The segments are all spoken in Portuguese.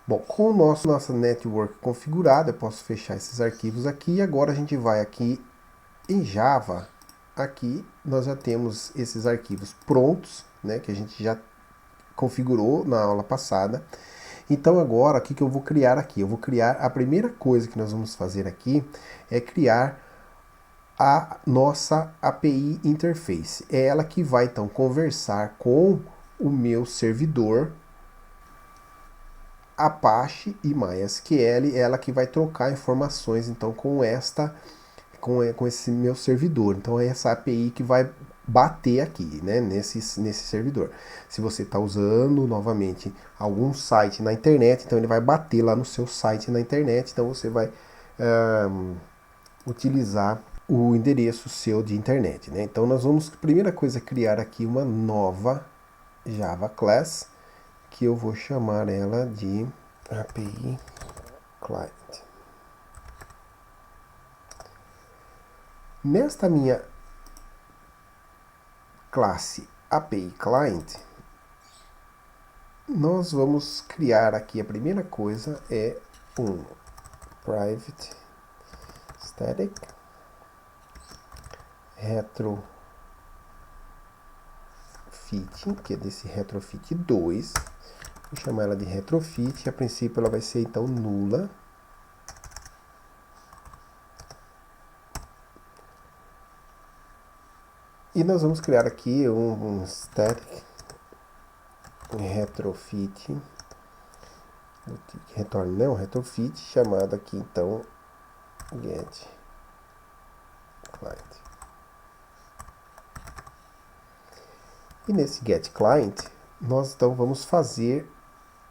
Bom, com o nossa network configurada, eu posso fechar esses arquivos aqui. E agora a gente vai aqui em Java. Aqui nós já temos esses arquivos prontos, né, que a gente já configurou na aula passada. Então agora, o que eu vou criar aqui? Eu vou criar, a primeira coisa que nós vamos fazer aqui é criar a nossa API Interface. É ela que vai então conversar com o meu servidor Apache e MySQL, ela que vai trocar informações então com esse meu servidor. Então é essa API que vai bater aqui, né, nesse servidor. Se você está usando novamente algum site na internet, então ele vai bater lá no seu site na internet, então você vai utilizar o endereço seu de internet, né? Então nós vamos, primeira coisa, criar aqui uma nova Java Class, que eu vou chamar ela de API Client. Nesta minha classe API Client, nós vamos criar aqui, a primeira coisa é um private static retrofit, que é desse retrofit 2. Vou chamar ela de retrofit, a princípio ela vai ser então nula. E nós vamos criar aqui um static retrofit, retorno não, retrofit, chamado aqui então get client. E nesse get client, nós então vamos fazer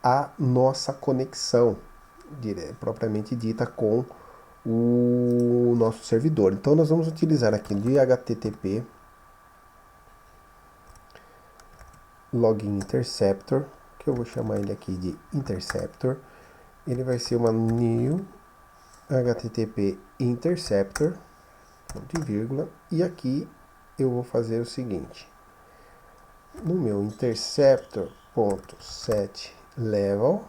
a nossa conexão, propriamente dita, com o nosso servidor. Então nós vamos utilizar aqui de HTTP login interceptor, que eu vou chamar ele aqui de interceptor. Ele vai ser uma new HTTP interceptor, ponto e vírgula, e aqui eu vou fazer o seguinte: no meu interceptor.set level,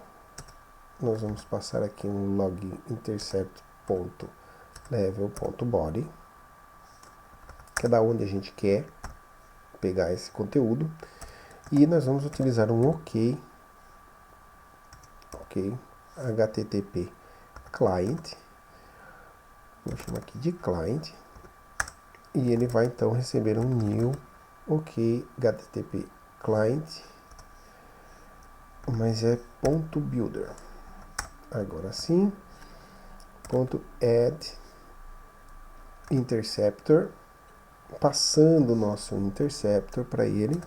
nós vamos passar aqui um login intercept.level.body, que é da onde a gente quer pegar esse conteúdo, e nós vamos utilizar um OK HTTP client, vou chamar aqui de client, e ele vai então receber um new OK HTTP client, mas é ponto .builder. Agora sim, ponto .add interceptor, passando o nosso interceptor para ele,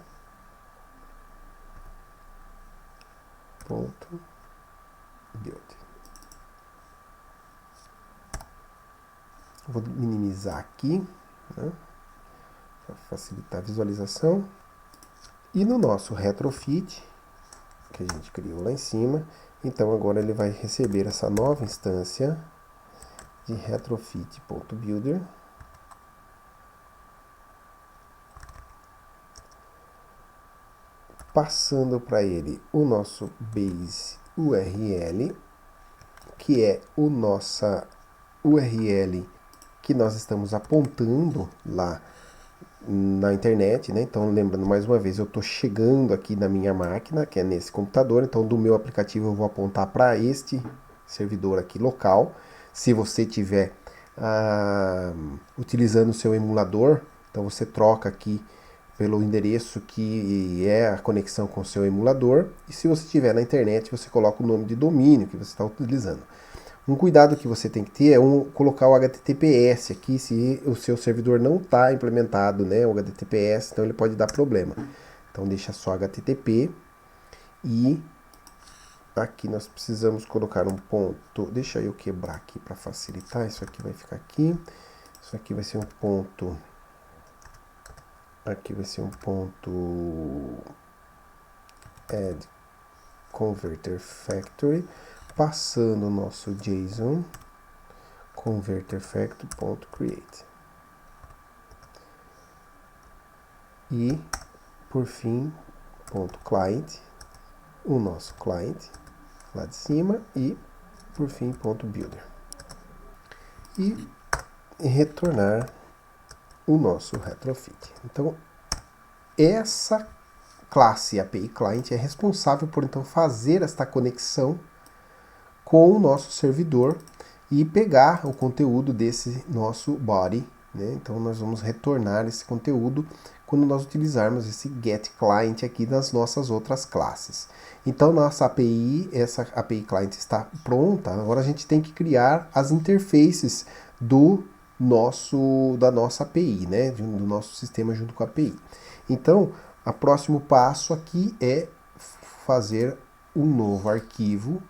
ponto .build. Vou minimizar aqui, né, para facilitar a visualização. E no nosso retrofit, que a gente criou lá em cima, então agora ele vai receber essa nova instância de retrofit.builder, passando para ele o nosso base URL, que é o nossa URL que nós estamos apontando lá na internet, né? Então, lembrando mais uma vez, eu estou chegando aqui na minha máquina, que é nesse computador, então do meu aplicativo eu vou apontar para este servidor aqui local. Se você tiver utilizando o seu emulador, então você troca aqui pelo endereço que é a conexão com o seu emulador, e se você estiver na internet, você coloca o nome de domínio que você está utilizando. Um cuidado que você tem que ter é colocar o HTTPS aqui, se o seu servidor não está implementado, né, o HTTPS, então ele pode dar problema. Então deixa só HTTP, e aqui nós precisamos colocar um ponto, deixa eu quebrar aqui para facilitar, isso aqui vai ficar aqui, isso aqui vai ser um ponto, aqui vai ser um ponto add converter factory, passando o nosso JSON converter factory.create. E, por fim, ponto client, o nosso client, lá de cima e, por fim, ponto builder. E retornar o nosso retrofit. Então, essa classe API Client é responsável por então fazer esta conexão com o nosso servidor e pegar o conteúdo desse nosso body, né? Então nós vamos retornar esse conteúdo quando nós utilizarmos esse getClient aqui nas nossas outras classes. Então nossa API, essa API Client está pronta, agora a gente tem que criar as interfaces da nossa API, né? Do nosso sistema junto com a API. Então, o próximo passo aqui é fazer um novo arquivo,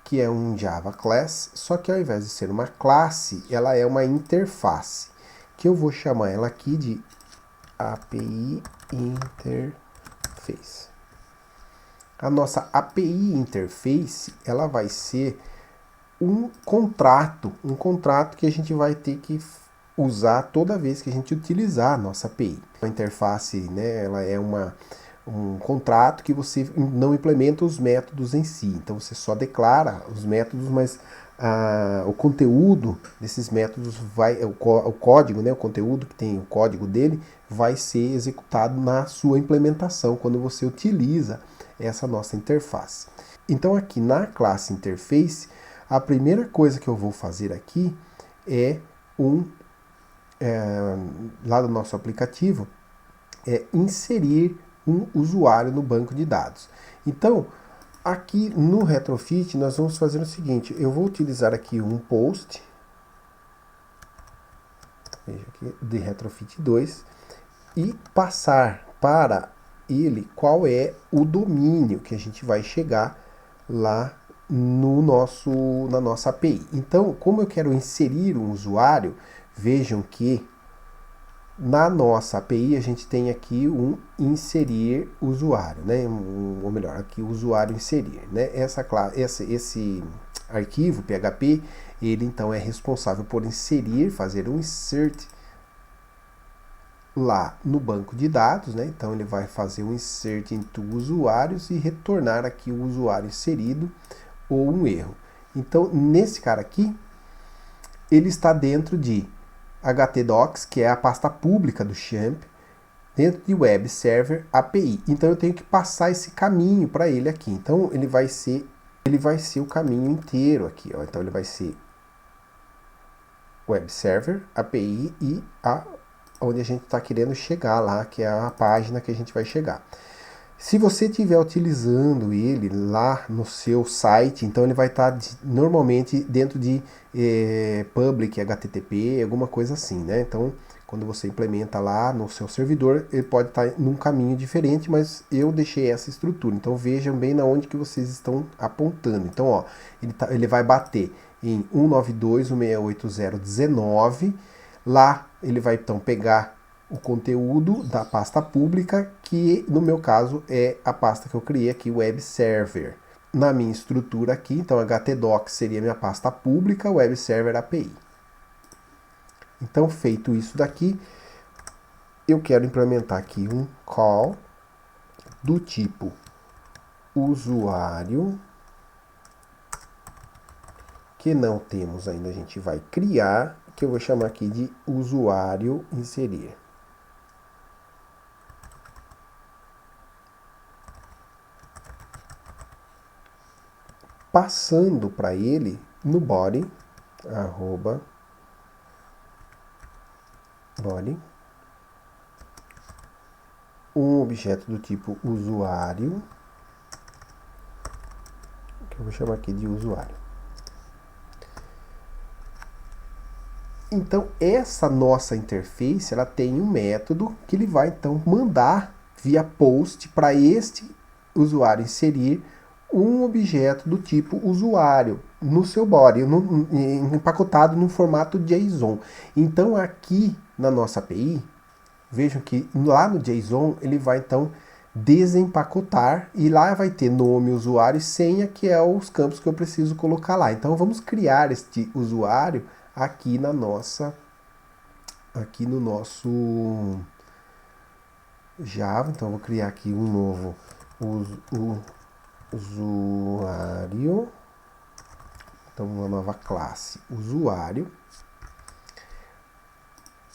que é um Java Class, só que ao invés de ser uma classe, ela é uma interface, que eu vou chamar ela aqui de API Interface. A nossa API Interface, ela vai ser um contrato que a gente vai ter que usar toda vez que a gente utilizar a nossa API. A interface, né, ela é um contrato que você não implementa os métodos em si. Então você só declara os métodos, mas o conteúdo desses métodos o código, né, o conteúdo que tem o código dele vai ser executado na sua implementação quando você utiliza essa nossa interface. Então aqui na classe interface, a primeira coisa que eu vou fazer aqui é lá do nosso aplicativo, é inserir um usuário no banco de dados. Então, aqui no retrofit, nós vamos fazer o seguinte, eu vou utilizar aqui um post, veja aqui, de retrofit 2, e passar para ele qual é o domínio que a gente vai chegar lá na nossa API. Então, como eu quero inserir um usuário, vejam que na nossa API a gente tem aqui um inserir usuário, né? Ou melhor, aqui o usuário inserir, né? Esse arquivo PHP, ele então é responsável por inserir, fazer um insert lá no banco de dados, né? Então ele vai fazer um insert into usuários e retornar aqui o usuário inserido ou um erro. Então nesse cara aqui, ele está dentro de htdocs, que é a pasta pública do Champ, dentro de Web Server API. Então eu tenho que passar esse caminho para ele aqui. Então ele vai ser o caminho inteiro aqui, ó. Então ele vai ser Web Server API e onde a gente está querendo chegar lá, que é a página que a gente vai chegar. Se você estiver utilizando ele lá no seu site, então ele vai estar normalmente dentro de public HTTP, alguma coisa assim, né? Então, quando você implementa lá no seu servidor, ele pode estar num caminho diferente, mas eu deixei essa estrutura. Então, vejam bem na onde que vocês estão apontando. Então, ó, ele vai bater em 192.168.0.19. Lá, ele vai então pegar o conteúdo da pasta pública, que no meu caso é a pasta que eu criei aqui, Web Server. Na minha estrutura aqui, então htdocs seria minha pasta pública, Web Server API. Então, feito isso daqui, eu quero implementar aqui um call do tipo usuário, que não temos ainda, a gente vai criar, que eu vou chamar aqui de usuário inserir. Passando para ele no body, body, um objeto do tipo usuário, que eu vou chamar aqui de usuário. Então, essa nossa interface, ela tem um método que ele vai então mandar via post para este usuário inserir um objeto do tipo usuário no seu body, empacotado no formato JSON. Então aqui na nossa API, vejam que lá no JSON ele vai então desempacotar e lá vai ter nome, usuário e senha, que é os campos que eu preciso colocar lá. Então vamos criar este usuário aqui no nosso Java. Então eu vou criar aqui um novo usuário. Então, uma nova classe usuário.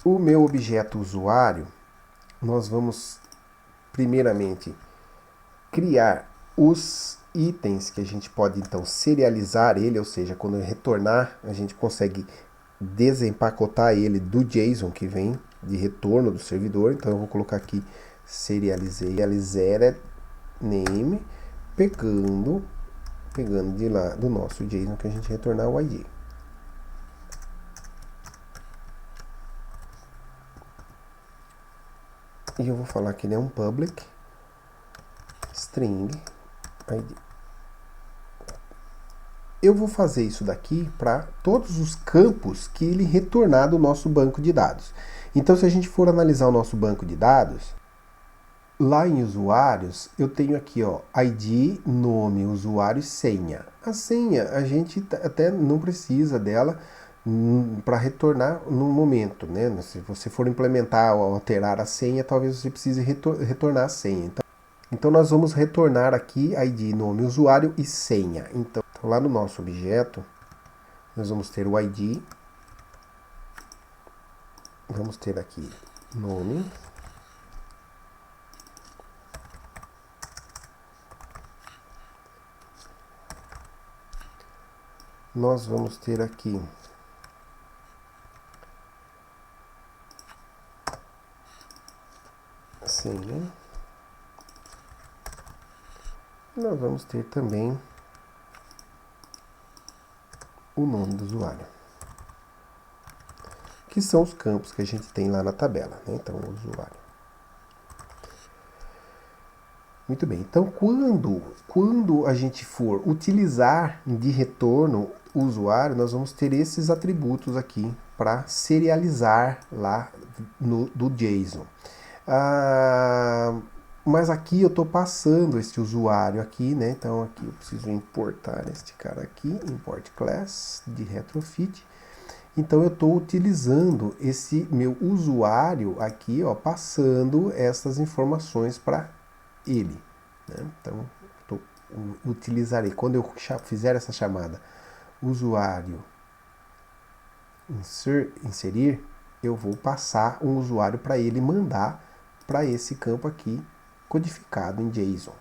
O meu objeto usuário, nós vamos primeiramente criar os itens que a gente pode então serializar ele, ou seja, quando eu retornar, a gente consegue desempacotar ele do JSON que vem de retorno do servidor. Então eu vou colocar aqui serializer name, pegando de lá do nosso JSON que a gente retornar o ID. E eu vou falar que ele é um public string ID. Eu vou fazer isso daqui para todos os campos que ele retornar do nosso banco de dados. Então, se a gente for analisar o nosso banco de dados, lá em usuários, eu tenho aqui, ó, ID, nome, usuário e senha. A senha, a gente até não precisa dela para retornar no momento, né? Se você for implementar ou alterar a senha, talvez você precise retornar a senha. Então, nós vamos retornar aqui ID, nome, usuário e senha. Então, lá no nosso objeto, nós vamos ter o ID, vamos ter aqui nome, nós vamos ter aqui senha, nós vamos ter também o nome do usuário, que são os campos que a gente tem lá na tabela, né? Então, o usuário. Muito bem, então quando a gente for utilizar de retorno o usuário, nós vamos ter esses atributos aqui para serializar lá do JSON. Mas aqui eu estou passando esse usuário aqui, né? Então aqui eu preciso importar este cara aqui, import class de retrofit. Então eu estou utilizando esse meu usuário aqui, ó, passando essas informações para ele, né? Então utilizarei, quando eu fizer essa chamada usuário inserir, eu vou passar um usuário para ele mandar para esse campo aqui codificado em JSON.